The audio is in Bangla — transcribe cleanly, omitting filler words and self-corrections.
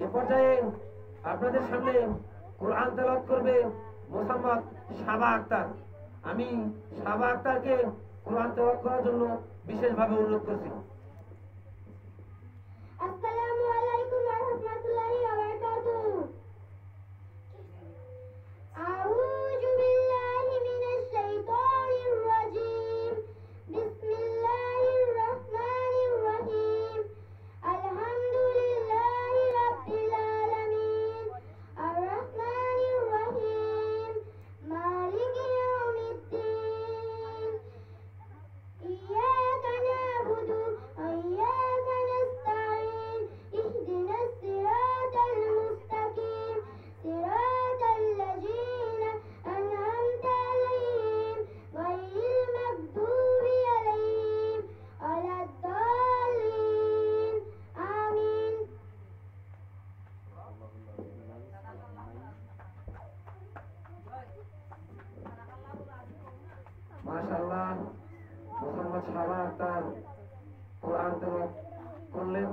এ পর্যায়ে আপনাদের সামনে কোরআন তেলাওয়াত করবে মোসাম্মদ সাবা আক্তার। আমি সাবা আক্তারকে কোরআন তেলাওয়াত করার জন্য বিশেষভাবে অনুরোধ করছি। আসসালামু আলাইকুম ওয়া রাহমাতুল্লাহি ওয়া বারাকাতুহু। আউযু বিল্লাহি মিনাশ শাইতানির রাজীম। বিসমিল্লাহির রাহমানির রাহিম। আলহামদুলিল্লাহি রাব্বিল আলামিন। আর রাহমানির রাহিম। মালিকি ইয়াউমিদ্দিন। ইয়্যাকা না'বুদু ওয়া ইয়্যাকা নাস্তাঈন। ইহদিনাস সিরাতাল মুস্তাকিম। সিরাতাল লাযীনা আন'আমতা আলাইহিম গায়রিল মাগদুবি আলাইহিম ওয়ালাদ-দাল্লিন। আমিন। মাশাআল্লাহ, মোসাম্মদ সাবা আক্তার কোরআন তেলাওয়াত করলেন।